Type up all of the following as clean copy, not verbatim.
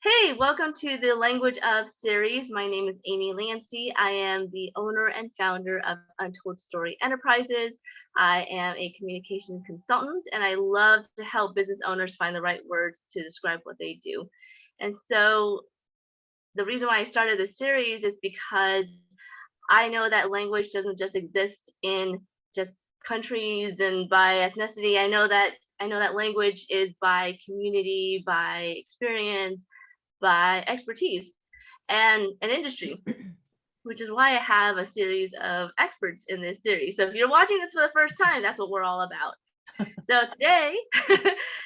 Hey, welcome to the Language of series. My name is Amy Lancy. I am the owner and founder of Untold Story Enterprises. I am a communications consultant and I love to help business owners find the right words to describe what they do. And so the reason why I started this series is because I know that language doesn't just exist in just countries and by ethnicity. I know that language is by community, by experience, by expertise and an industry, which is why I have a series of experts in this series. So if you're watching this for the first time, that's what we're all about. So today,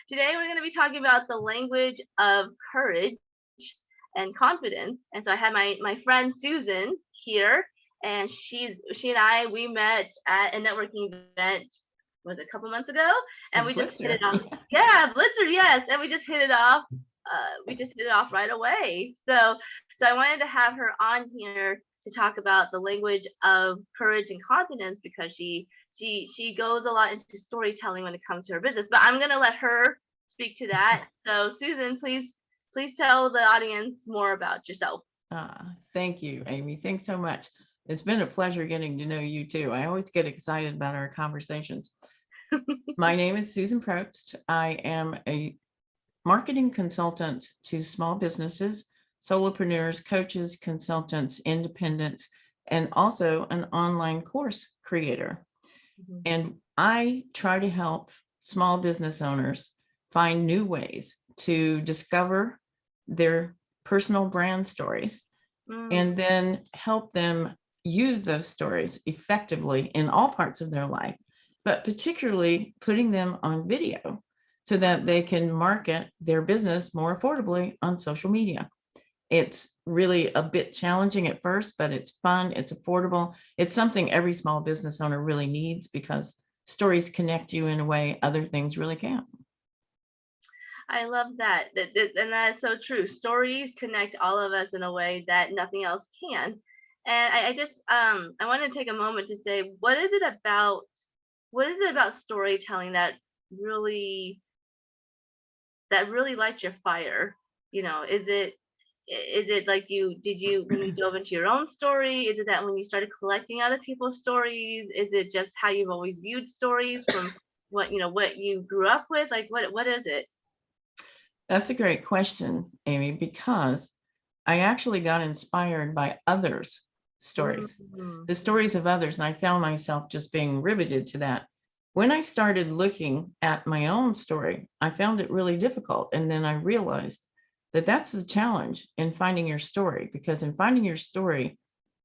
today we're going to be talking about the language of courage and confidence. And so I have my friend Susan here, and she and I we met at a networking event was it, a couple months ago, A and we just hit blitzer. it off. Yeah, Blitzer, yes, and we just hit it off. We just hit it off right away. So I wanted to have her on here to talk about the language of courage and confidence because she goes a lot into storytelling when it comes to her business. But I'm gonna let her speak to that. So Susan, please tell the audience more about yourself. Thank you, Amy. Thanks so much. It's been a pleasure getting to know you too. I always get excited about our conversations. My name is Susan Propst. I am a marketing consultant to small businesses, solopreneurs, coaches, consultants, independents, and also an online course creator. Mhm. And I try to help small business owners find new ways to discover their personal brand stories and Mm, then help them use those stories effectively in all parts of their life, but particularly putting them on video so that they can market their business more affordably on social media. It's really a bit challenging at first, but it's fun, it's affordable. It's something every small business owner really needs because stories connect you in a way other things really can't. I love that. And that is so true. Stories connect all of us in a way that nothing else can. And I just I want to take a moment to say what is it about storytelling that really really lights your fire? Is it like did you when you dove into your own story? Is it that when you started collecting other people's stories? Is it just how you've always viewed stories from what you grew up with? Like what is it? That's a great question, Amy, because I actually got inspired by others' stories, Mm, the stories of others, and I found myself just being riveted to that. When I started looking at my own story, I found it really difficult. And then I realized that that's the challenge in finding your story, because in finding your story,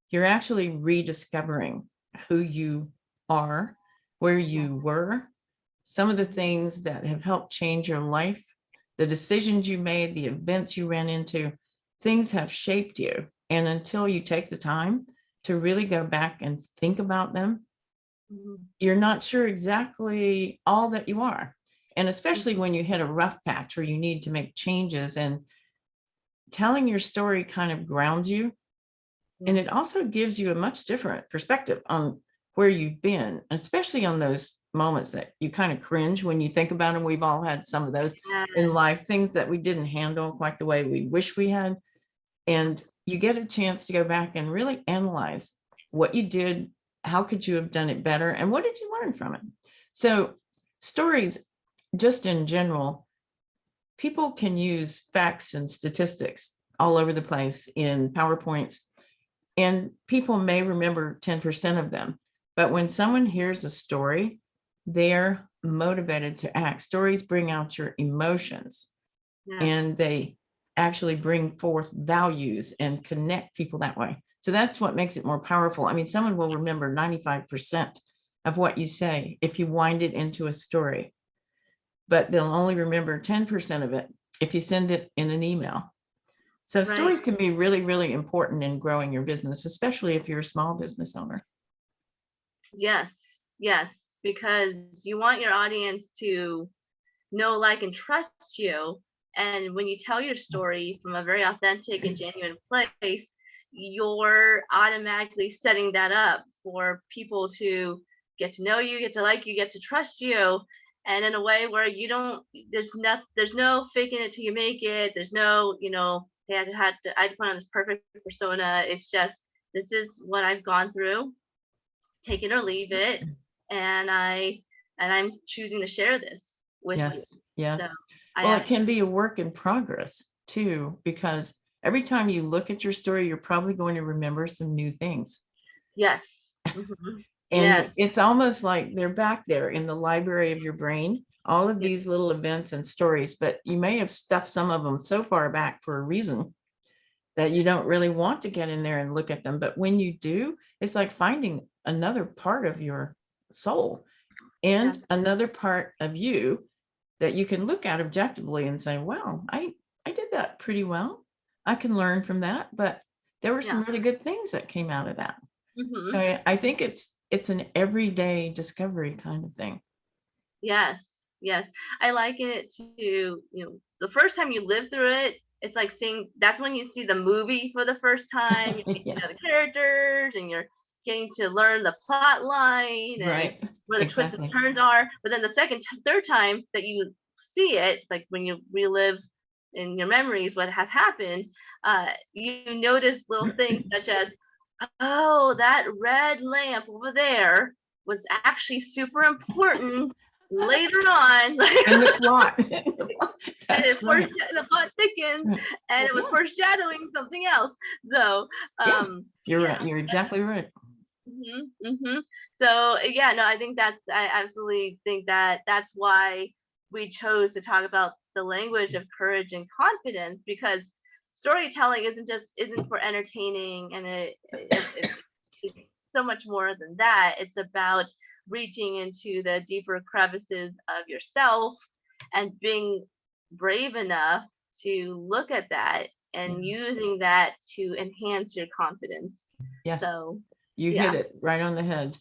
you're actually rediscovering who you are, where yeah. you were, some of the things that have helped change your life, the decisions you made, the events you ran into, things have shaped you. And until you take the time to really go back and think about them, Mhm, you're not sure exactly all that you are. And especially mhm, when you hit a rough patch where you need to make changes, and telling your story kind of grounds you. And yeah. it also gives you a much different perspective on where you've been, especially on those moments that you kind of cringe when you think about them. We've all had some of those in Yes. life, things that we didn't handle quite the way we wish we had. And you get a chance to go back and really analyze what you did, how could you have done it better, and what did you learn from it? So, stories, just in general, people can use facts and statistics all over the place in PowerPoints, and people may remember 10% of them. But when someone hears a story, they're motivated to act. Stories bring out your emotions, Yes. and they actually bring forth values and connect people that way. So that's what makes it more powerful. I mean, someone will remember 95% of what you say if you wind it into a story, but they'll only remember 10% of it if you send it in an email. So Right. stories can be really, really important in growing your business, especially if you're a small business owner. Yes. Yes. Because you want your audience to know, like, and trust you. And when you tell your Yes. story from a very authentic and genuine place, you're automatically setting that up for people to get to know you, get to like you, get to trust you. and in a way where you don't, there's no faking it till you make it. There's no, hey, I had to put on this perfect persona. It's just, this is what I've gone through, take it or leave it, and I'm choosing to share this with you. Yes, So yes. I Well, it can absolutely, be a work in progress too, because every time you look at your story, you're probably going to remember some new things. yes. Hmm. And Yes. it's almost like they're back there in the library of your brain, all of Yeah. these little events and stories, but you may have stuffed some of them so far back for a reason that you don't really want to get in there and look at them. But when you do, it's like finding another part of your soul Yeah. and another part of you that you can look at objectively and say, well, I did that pretty well. I can learn from that, but there were Yeah. some really good things that came out of that. So Hmm. I think it's an everyday discovery kind of thing. Yes. Yes. I liken it to, the first time you live through it, it's like seeing, that's when you see the movie for the first time. You get to Yeah, know the characters, and you're getting to learn the plot line and right. where the twists and Exactly. turns are. But then the third time that you see it, like when you relive in your memories what has happened, you notice little things such as, oh, that red lamp over there was actually super important later on. And the plot. And That's right. the plot That's thickens, right. and it was Yeah. foreshadowing something else. So, Yes. You're yeah. right. You're exactly right. Hmm. Hmm. So yeah, no, I absolutely think that that's why we chose to talk about the language of courage and confidence, because storytelling isn't for entertaining, and it's so much more than that. It's about reaching into the deeper crevices of yourself and being brave enough to look at that Yeah. and using that to enhance your confidence. Yes. So You hit yeah. it right on the head.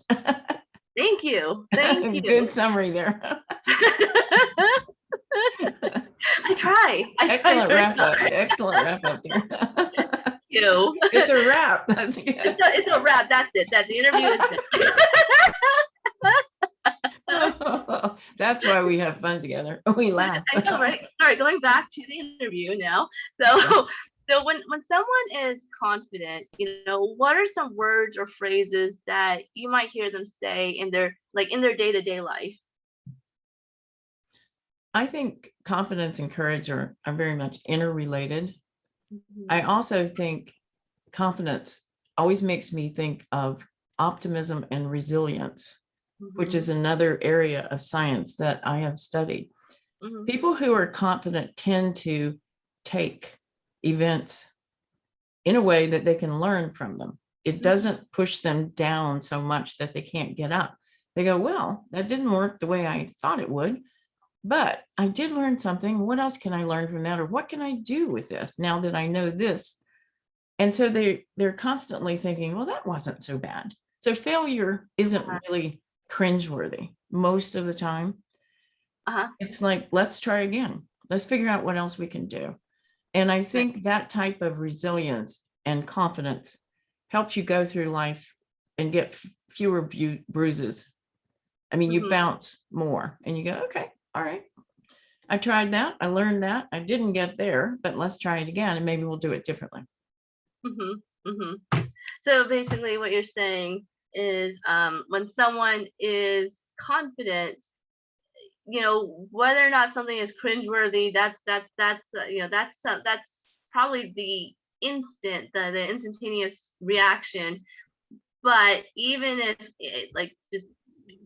Thank you. Thank you. Good summary there. I try Excellent very wrap up. hard. Excellent wrap up there. You. It's a wrap. That's good. It's a wrap. That's it. That the interview is done. That's why we have fun together. We laugh. I know, right? Sorry, going back to the interview now. So, Yeah. so when someone is confident, what are some words or phrases that you might hear them say in their day-to-day life? I think confidence and courage are very much interrelated. I Mhm. also think confidence always makes me think of optimism and resilience, which is Mhm. another area of science that I have studied. Mhm. People who are confident tend to take events in a way that they can learn from them. It Mhm. doesn't push them down so much that they can't get up. They go, well, that didn't work the way I thought it would, but I did learn something. What else can I learn from that? Or what can I do with this now that I know this? And so they're constantly thinking, well, that wasn't so bad. So failure isn't really cringeworthy most of the time. Uh-huh. It's like, let's try again. Let's figure out what else we can do. And I Right. think that type of resilience and confidence helps you go through life and get fewer bruises. I mean, you Mhm. bounce more and you go, okay, all right. I tried that. I learned that. I didn't get there, but let's try it again and maybe we'll do it differently. Mhm. Mhm. So basically, what you're saying is, when someone is confident, whether or not something is cringeworthy, that's probably the instantaneous reaction. But even if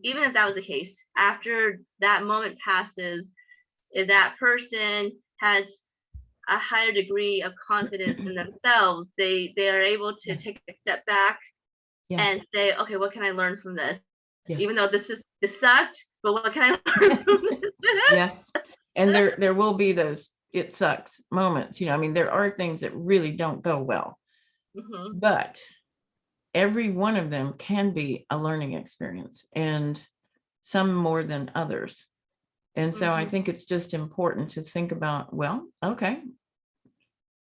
even if that was the case, after that moment passes, if that person has a higher degree of confidence in themselves, they are able to Yes. take a step back Yes. and say, okay, what can I learn from this? Even Yes. though this sucked, but what can I learn from this? Yes. And there will be those it sucks moments. I mean, there are things that really don't go well, Hmm. but every one of them can be a learning experience and some more than others. And so I Hmm. think it's just important to think about, well, okay,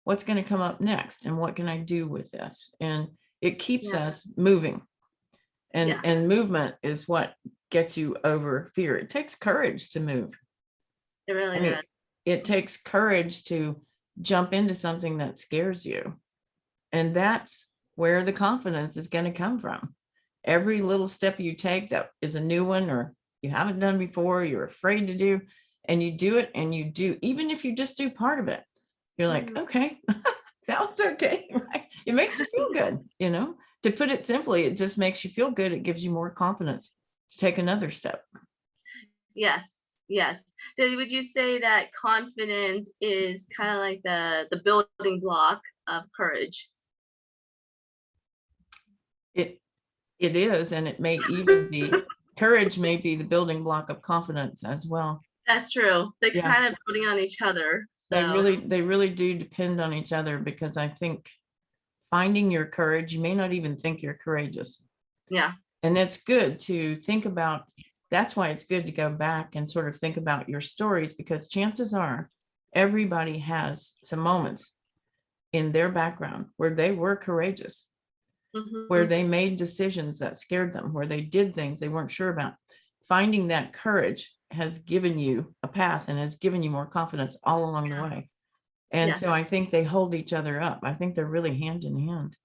what's going to come up next and what can I do with this? And it keeps Yeah. us moving. Yeah, And movement is what gets you over fear. It takes courage to move. it I really mean, does. it takes courage to jump into something that scares you. And that's where the confidence is going to come from. Every little step you take that is a new one or you haven't done before, you're afraid to do, and you do it and you do, even if you just do part of it, you're like, Mhm. okay, that was okay. Right? It makes you feel good, you know? To put it simply, it just makes you feel good. It gives you more confidence to take another step. Yes, yes. So would you say that confidence is kind of like the building block of courage? It it is, and it may even be courage may be the building block of confidence as well. That's true. They're Yeah. kind of building on each other. They So really they really do depend on each other because I think finding your courage, you may not even think you're courageous. yeah. And it's good to think about. That's why it's good to go back and sort of think about your stories, because chances are everybody has some moments in their background where they were courageous, where Hmm. they made decisions that scared them, where they did things they weren't sure about. Finding that courage has given you a path and has given you more confidence all along the way. And Yes, so I think they hold each other up. I think they're really hand in hand.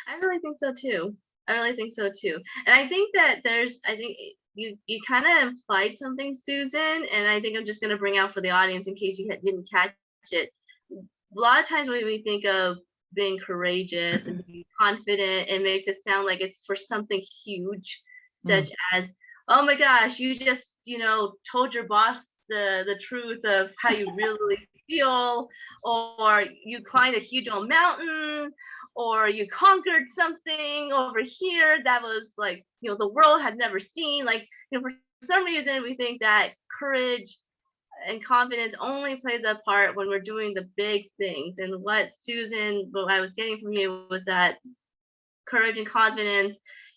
I really think so too. I really think so too. And I think that I think you kind of implied something, Susan, and I think I'm just going to bring out for the audience in case you didn't catch it. A lot of times when we think of being courageous and being confident, it makes it sound like it's for something huge, such Mm, as, oh my gosh, you just, told your boss the truth of how you really feel, or you climbed a huge old mountain, or you conquered something over here that was like, the world had never seen. Like, for some reason, we think that courage and confidence only plays a part when we're doing the big things. And what I was getting from you was that courage and confidence,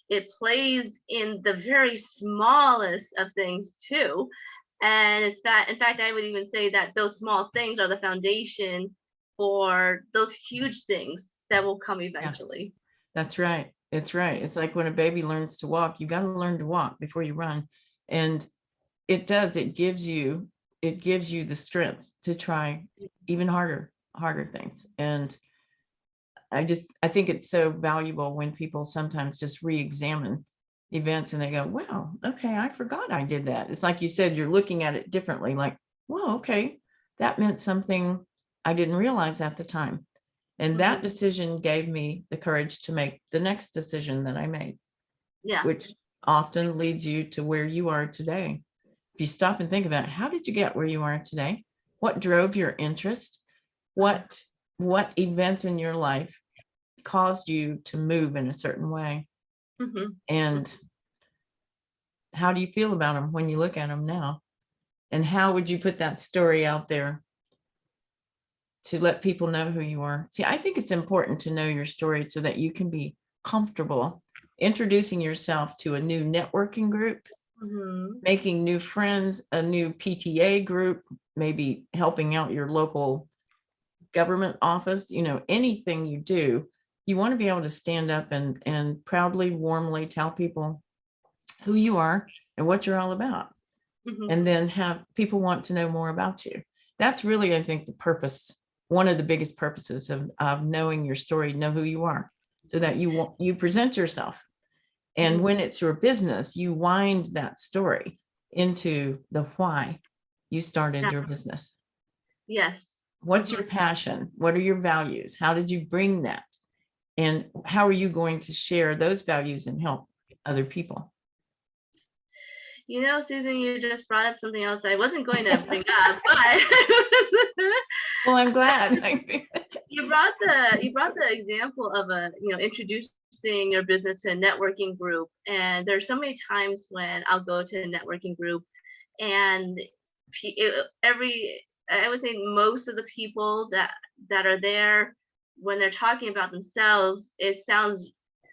it plays in the very smallest of things too. And in fact, I would even say that those small things are the foundation for those huge things that will come yeah, eventually. that's right. It's right. It's like when a baby learns to walk, you got to learn to walk before you run. And it does, it gives you the strength to try even harder things. And I think it's so valuable when people sometimes just re-examine events and they go, wow, okay, I forgot I did that. It's like you said, you're looking at it differently, like, well, okay, that meant something I didn't realize at the time. And that Hmm. decision gave me the courage to make the next decision that I made, Yeah. which often leads you to where you are today. If you stop and think about it, how did you get where you are today? What drove your interest? Uh-huh. What what events in your life caused you to move in a certain way? Hmm. And how do you feel about them when you look at them now? And how would you put that story out there to let people know who you are? See, I think it's important to know your story so that you can be comfortable introducing yourself to a new networking group, Hmm. making new friends, a new PTA group, maybe helping out your local government office, anything you do, you want to be able to stand up and proudly, warmly tell people who you are and what you're all about. Hmm. And then have people want to know more about you. That's really, I think, the purpose, one of the biggest purposes of knowing your story, know who you are, so that you present yourself. And Hmm. when it's your business, you wind that story into the why you started Yeah. your business. Yes. What's Hmm. your passion? What are your values? How did you bring that? And how are you going to share those values and help other people? Susan, you just brought up something else I wasn't going to bring up, but Well, I'm glad. you brought the example of introducing your business to a networking group, and there's so many times when I'll go to a networking group, and every I would say most of the people that are there, when they're talking about themselves, it sounds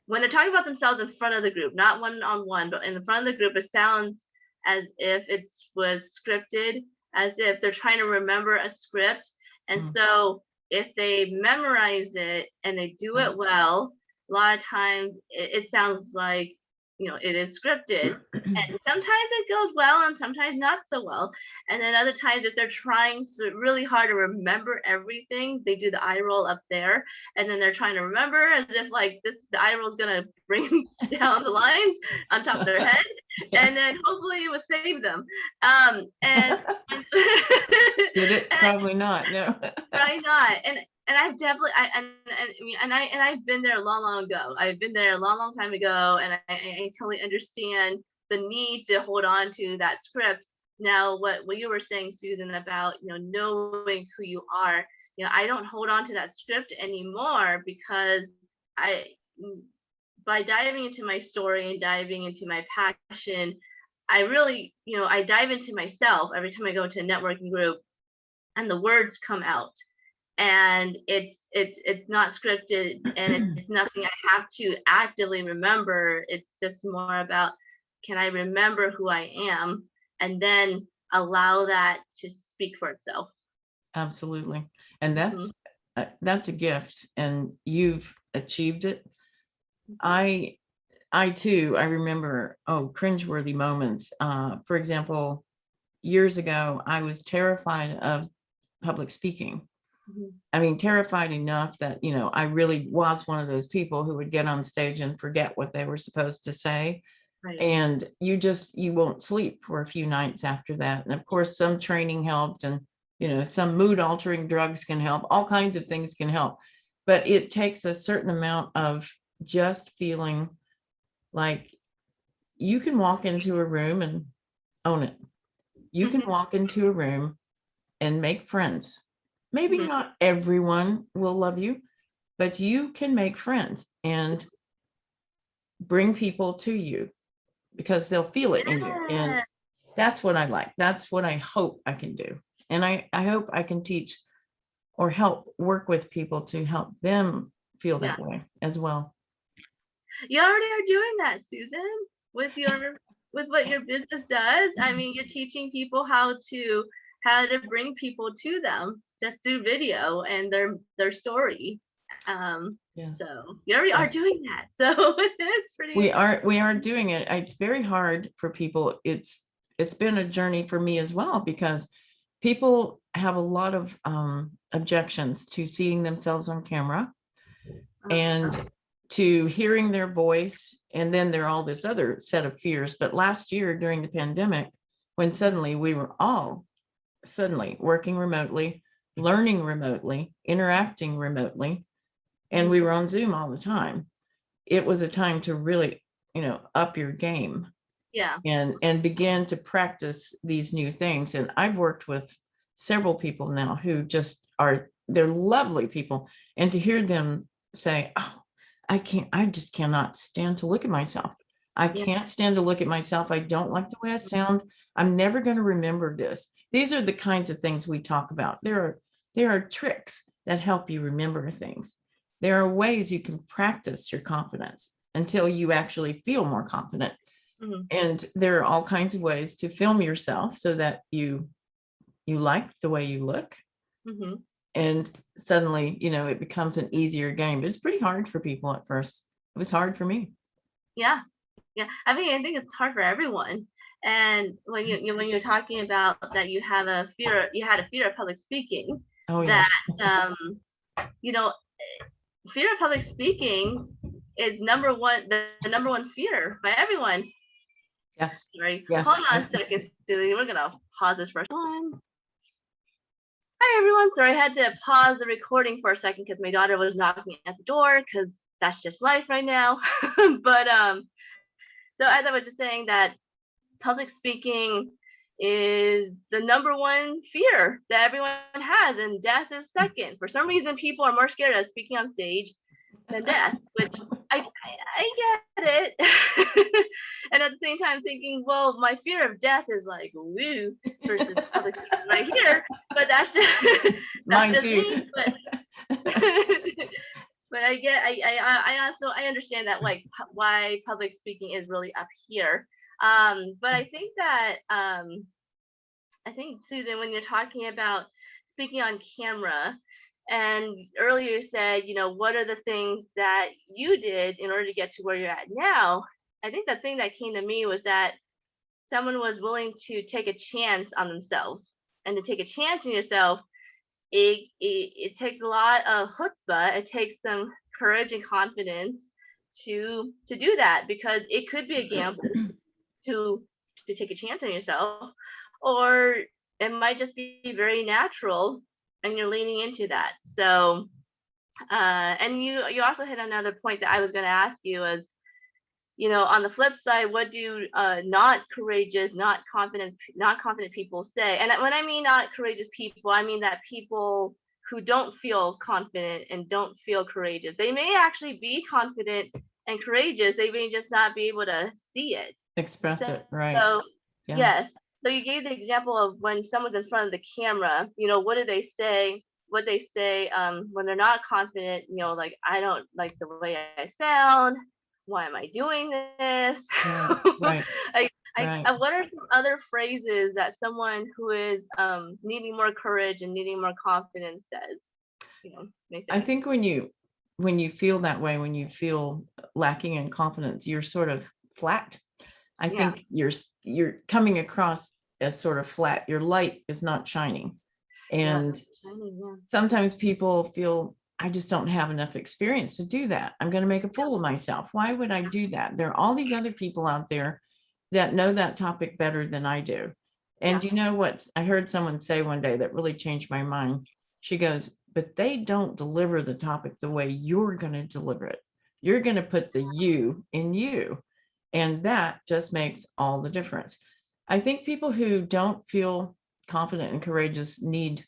when they're talking about themselves in front of the group, not one on one, but in the front of the group, it sounds as if it was scripted, as if they're trying to remember a script. And Mm, so if they memorize it and they do yeah. it well, a lot of times it sounds like it is scripted. And sometimes it goes well and sometimes not so well. And then other times, if they're trying really hard to remember everything, they do the eye roll up there. And then they're trying to remember as if like the eye roll is going to bring down the lines on top of their head. Yeah. And then hopefully it would save them. And Did it? and Probably not. No. Probably not. And I've definitely I mean and I've been there a long ago. I've been there a long time ago, and I totally understand the need to hold on to that script. Now, what you were saying, Susan, about knowing who you are, I don't hold on to that script anymore because I by diving into my story and diving into my passion, I really I dive into myself every time I go into a networking group, and the words come out, and it's not scripted, and it's nothing I have to actively remember. It's just more about, can I remember who I am, and then allow that to speak for itself. Absolutely. And Mhm, that's a gift, and you've achieved it. mhm, I too, I remember, cringeworthy moments. For example, years ago, I was terrified of public speaking. mhm. I mean, terrified enough that, I really was one of those people who would get on stage and forget what they were supposed to say. Right. And you won't sleep for a few nights after that. And of course, some training helped, and, some mood altering drugs can help. All kinds of things can help. But it takes a certain amount of just feeling like you can walk into a room and own it. You can Mhm, walk into a room and make friends. Maybe mhm. not everyone will love you, but you can make friends and bring people to you because they'll feel it in you. And Yeah. that's what I like. That's what I hope I can do. And I hope I can teach or help work with people to help them feel Yeah. that way as well. You already are doing that, Susan, with what your business does. I mean, you're teaching people how to bring people to them just through video and their story. Um, Yes. so you already are Yes. doing that. So it's We pretty. are we are doing it. It's very hard for people. It's been a journey for me as well, because people have a lot of objections to seeing themselves on camera Uh-huh. and to hearing their voice. And then there are all this other set of fears. But last year during the pandemic, when suddenly we were all suddenly working remotely, learning remotely, interacting remotely, and we Mhm. were on Zoom all the time, it was a time to really, up your game Yeah. and begin to practice these new things. And I've worked with several people now who they're lovely people. And to hear them say, oh, I just cannot stand to look at myself. I Yeah. can't stand to look at myself. I don't like the way I sound. I'm never going to remember this. These are the kinds of things we talk about. There are tricks that help you remember things. There are ways you can practice your confidence until you actually feel more confident. Mhm. And there are all kinds of ways to film yourself so that you like the way you look. Mhm. And suddenly, it becomes an easier game. But it's pretty hard for people at first. It was hard for me. Yeah. Yeah. I think it's hard for everyone. And when you're talking about that, you had a fear of public speaking, Oh yeah. that um, you know fear of public speaking is the number one fear by everyone. Yes. Sorry, hold Yes. on a second, Susie. We're gonna pause this for a second. Hi everyone. Sorry, I had to pause the recording for a second because my daughter was knocking at the door, because that's just life right now. But so as I was just saying, that public speaking is the number one fear that everyone has, and death is second. For some reason, people are more scared of speaking on stage than death, which I get it. And at the same time, thinking, well, my fear of death is like woo versus public speaking right here, but that's just that's Mine just too. me. But but I also I understand that, like, why public speaking is really up here. But I think, Susan, when you're talking about speaking on camera, and earlier you said, what are the things that you did in order to get to where you're at now? I think the thing that came to me was that someone was willing to take a chance on themselves. And to take a chance on yourself, it takes a lot of chutzpah. It takes some courage and confidence to do that, because it could be a gamble to take a chance on yourself, or it might just be very natural and you're leaning into that. So and you also hit another point that I was going to ask you is, on the flip side, what do not courageous, not confident people say? And when I mean not courageous people, I mean that people who don't feel confident and don't feel courageous. They may actually be confident and courageous. They may just not be able to see it. Express it, right? So, Yeah. yes. So you gave the example of when someone's in front of the camera, what do they say? What they say when they're not confident, like, I don't like the way I sound. Why am I doing this? Right, right, I, right. what are some other phrases that someone who is needing more courage and needing more confidence says? May I say. think when you feel that way, when you feel lacking in confidence, you're sort of flat. I Yeah. think you're coming across as sort of flat. Your light is not shining. Yeah. And Shining, yeah. sometimes people feel, I just don't have enough experience to do that. I'm going to make a fool of myself. Why would I do that? There are all these other people out there that know that topic better than I do. Yeah. And you know what? I heard someone say one day that really changed my mind. She goes, but they don't deliver the topic the way you're going to deliver it. You're going to put the you in you. And that just makes all the difference. I think people who don't feel confident and courageous need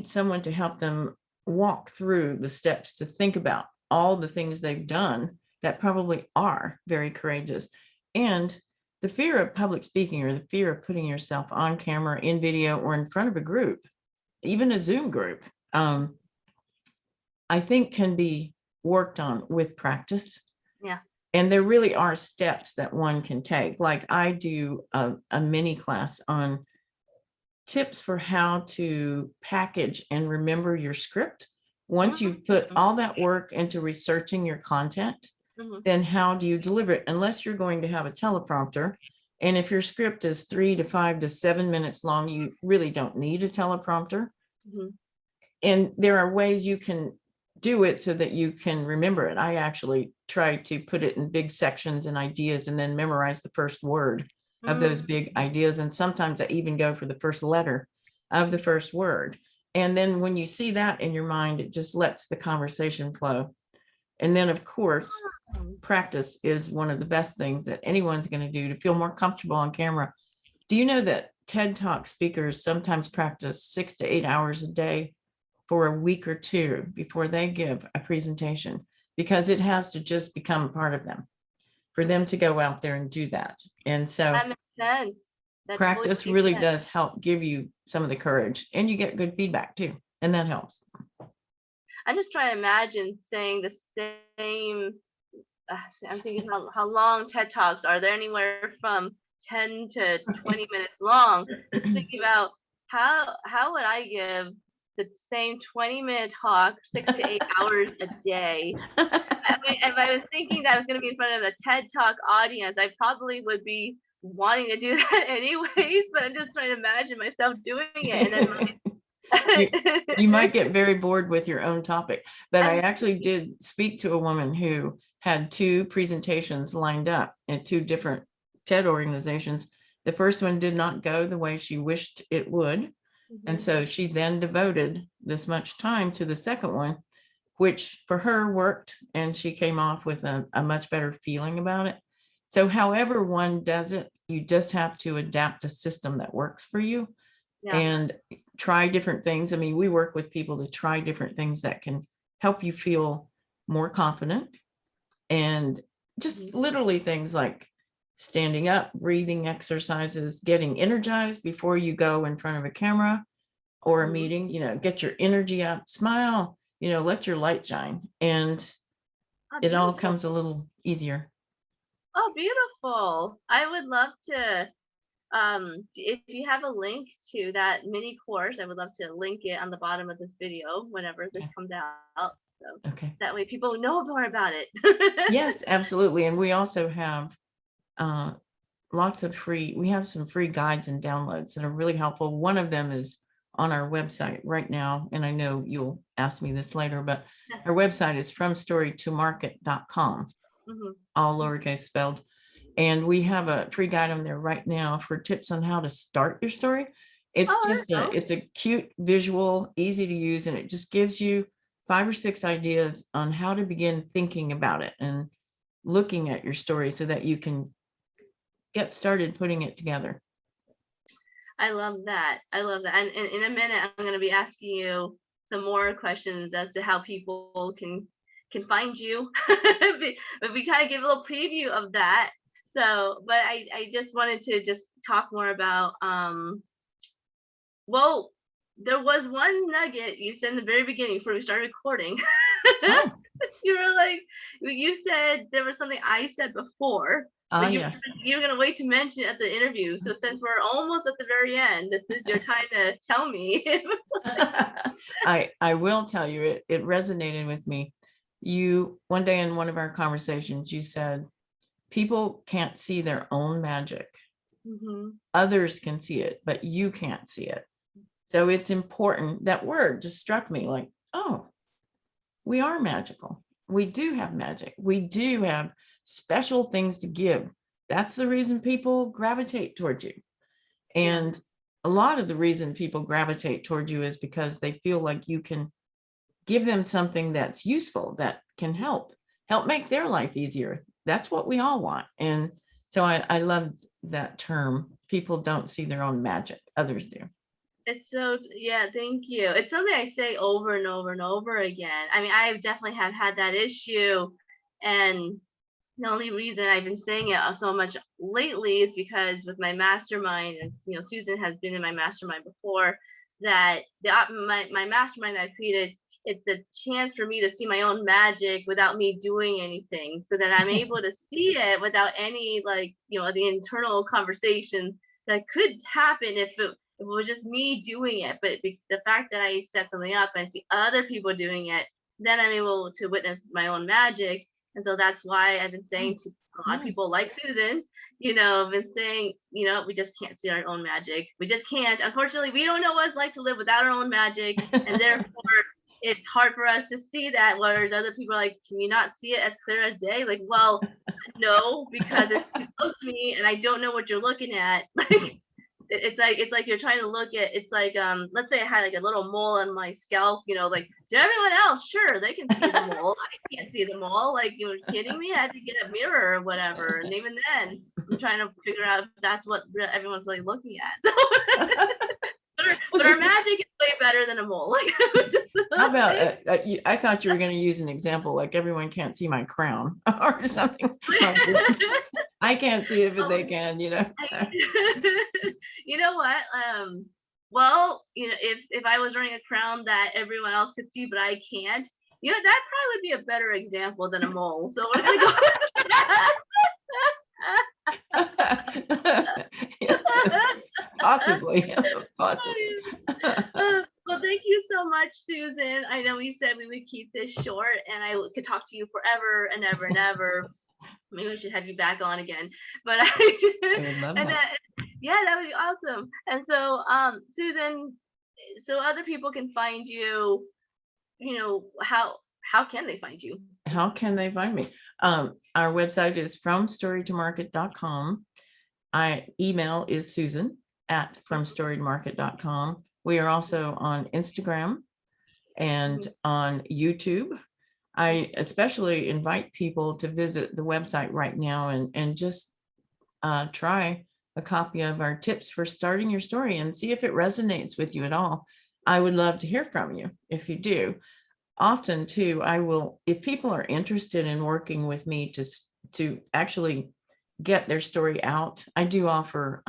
someone to help them walk through the steps to think about all the things they've done that probably are very courageous. And the fear of public speaking, or the fear of putting yourself on camera, in video, or in front of a group, even a Zoom group, I think can be worked on with practice. Yeah. And there really are steps that one can take. Like I do a mini class on tips for how to package and remember your script. Once you've put all that work into researching your content, Mm-hmm. then how do you deliver it? Unless you're going to have a teleprompter. And if your script is 3 to 5 to 7 minutes long, you really don't need a teleprompter. Mm-hmm. And there are ways you can do it so that you can remember it. I actually try to put it in big sections and ideas and then memorize the first word of those big ideas. And sometimes I even go for the first letter of the first word. And then when you see that in your mind, it just lets the conversation flow. And then, of course, practice is one of the best things that anyone's going to do to feel more comfortable on camera. Do you know that TED Talk speakers sometimes practice 6 to 8 hours a day for a week or two before they give a presentation, because it has to just become a part of them for them to go out there and do that. And so That makes sense. That totally practice makes really sense. does help give you some of the courage, and you get good feedback too. And that helps. I'm just trying to imagine saying the same. I'm thinking how long TED Talks are. There anywhere from 10 to 20 minutes long. Thinking about how would I give the same 20-minute talk 6 to 8 hours a day? I mean, if I was thinking that I was going to be in front of a TED Talk audience, I probably would be wanting to do that anyways. But I'm just trying to imagine myself doing it, and you, then you might get very bored with your own topic. But I I'm actually did speak to a woman who had 2 presentations lined up at 2 different TED organizations. The first one did not go the way she wished it would. And so she then devoted this much time to the second one, which for her worked, and she came off with a much better feeling about it. So however one does it, you just have to adapt a system that works for you. yeah. And try different things. I mean, we work with people to try different things that can help you feel more confident, and just literally things like standing up, breathing exercises, getting energized before you go in front of a camera or a meeting. Get your energy up, smile, let your light shine, and Oh, it all beautiful. comes a little easier. Oh, beautiful. I would love to, if you have a link to that mini course, I would love to link it on the bottom of this video whenever this Okay. comes out. So Okay. that way people know more about it. Yes, absolutely. And we also have uh, we have some free guides and downloads that are really helpful. One of them is on our website right now. And I know you'll ask me this later, but our website is fromstorytomarket.com, Mhm. all lowercase spelled. And we have a free guide on there right now for tips on how to start your story. It's Oh, just there you go. it's a cute visual, easy to use, and it just gives you 5 or 6 ideas on how to begin thinking about it and looking at your story so that you can get started putting it together. I love that. I love that. And in a minute, I'm going to be asking you some more questions as to how people can find you. But we kind of give a little preview of that. So, but I just wanted to just talk more about well, there was one nugget you said in the very beginning before we started recording. Oh, You were like, you said there was something I said before, but yes. you were gonna wait to mention it at the interview. So since we're almost at the very end, this is your time to tell me. I will tell you, it resonated with me. You one day in one of our conversations, you said people can't see their own magic. Mhm. Others can see it, but you can't see it. So it's important. That word just struck me like, oh, we are magical. We do have magic. We do have special things to give. That's the reason people gravitate towards you. Yeah. And a lot of the reason people gravitate toward you is because they feel like you can give them something that's useful, that can help make their life easier. That's what we all want. And so I love that term. People don't see their own magic, others do. It's so yeah, thank you. It's something I say over and over and over again. I mean, I definitely have had that issue, and the only reason I've been saying it so much lately is because with my mastermind, and Susan has been in my mastermind before, that my mastermind that I created, it's a chance for me to see my own magic without me doing anything, so that I'm able to see it without any like the internal conversation that could happen if it was just me doing it. But the fact that I set something up and I see other people doing it, then I'm able to witness my own magic. And so that's why I've been Oh, saying to a lot of yes. people like Susan, I've been saying, we just can't see our own magic. We just can't. Unfortunately, we don't know what it's like to live without our own magic. And therefore, it's hard for us to see that. Whereas other people are like, can you not see it as clear as day? Like, well, no, because it's too close to me and I don't know what you're looking at. Like, it's like you're trying to look at it's like let's say I had like a little mole on my scalp, like to everyone else, sure, they can see the mole. I can't see the mole. Like, you're kidding me? I had to get a mirror or whatever. And even then, I'm trying to figure out if that's what everyone's like looking at. So but our magic is way better than a mole. Like, just How about, I thought you were going to use an example like everyone can't see my crown or something. I can't see it, but they can, so. You know what? Well, if I was wearing a crown that everyone else could see, but I can't, that probably would be a better example than a mole. So we're gonna go with that. Possibly, possibly. Well, thank you so much, Susan. I know we said we would keep this short, and I could talk to you forever and ever and ever. Maybe we should have you back on again. But I would love and that. yeah, that would be awesome. And so, Susan, so other people can find you. How can they find you? How can they find me? Our website is fromstorytomarket.com. Email is Susan at fromstorytomarket.com. We are also on Instagram and Mhm. on YouTube. I especially invite people to visit the website right now and just try a copy of our tips for starting your story and see if it resonates with you at all. I would love to hear from you if you do. Often too, if people are interested in working with me to actually get their story out, I do offer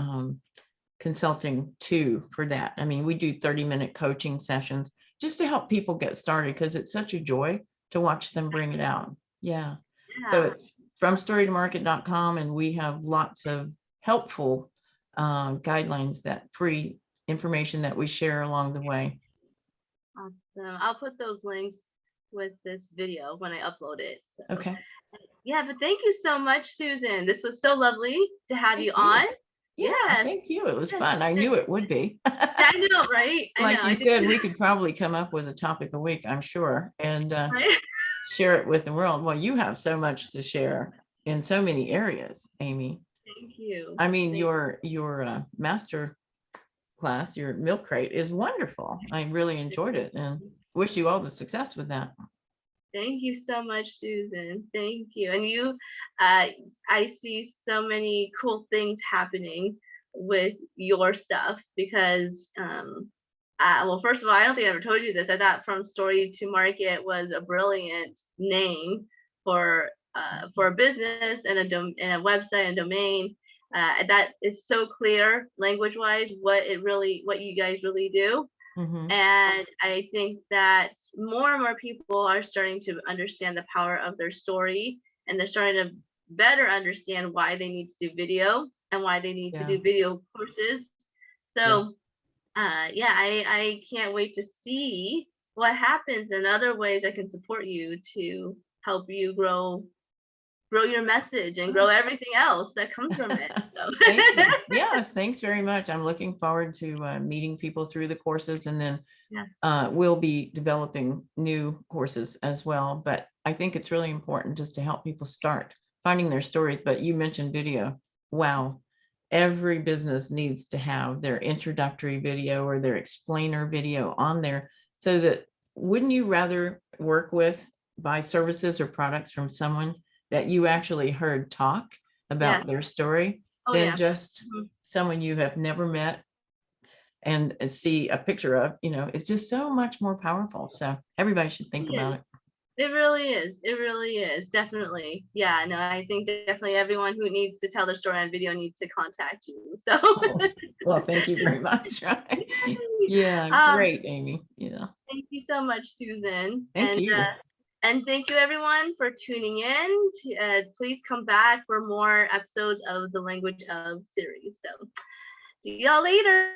consulting too for that. I mean, we do 30-minute coaching sessions just to help people get started because it's such a joy to watch them bring it out. Yeah. So Yeah. it's fromstorytomarket.com, and we have lots of helpful guidelines, that free information that we share along the way. Awesome. I'll put those links with this video when I upload it. So Okay. yeah, but thank you so much, Susan. This was so lovely to have Thank you on. you. Yeah, Yes, thank you. It was yes. fun. I knew it would be. I know, right? I know. Like I you did, said, we could probably come up with a topic a week, I'm sure, and right? share it with the world. Well, you have so much to share in so many areas, Amy. Thank you. I mean, Thank your master class, your milk crate is wonderful. I really enjoyed it and you. wish you all the success with that. Thank you so much, Susan. Thank you. And you, uh, I see so many cool things happening with your stuff because, well, first of all, I don't think I ever told you this. I thought From Story to Market was a brilliant name for a business and and a website and domain. That is so clear language wise what you guys really do. Mm-hmm. And I think that more and more people are starting to understand the power of their story, and they're starting to better understand why they need to do video and why they need to Yeah. do video courses. Yeah. So, yeah, I can't wait to see what happens and other ways I can support you to help you grow your message and grow Oh. everything else that comes from it. So, Thank you. Yes, thanks very much. I'm looking forward to meeting people through the courses, and then yeah, we'll be developing new courses as well. But I think it's really important just to help people start finding their stories. But you mentioned video. Wow. Every business needs to have their introductory video or their explainer video on there, so that wouldn't you rather work with, buy services or products from someone that you actually heard talk yeah, about their story oh than yeah, just mhm, someone you have never met and see a picture of? It's just so much more powerful. So everybody should think it about is. it. It really is. It really is. Definitely. Yeah, no, I think definitely everyone who needs to tell their story on video needs to contact you. So, Oh, well, thank you very much. Right. yay. Yeah, um, great, Amy. Yeah. thank you so much, Susan. Thank you. And thank you everyone for tuning in. Please come back for more episodes of the Language of series. So, see y'all later.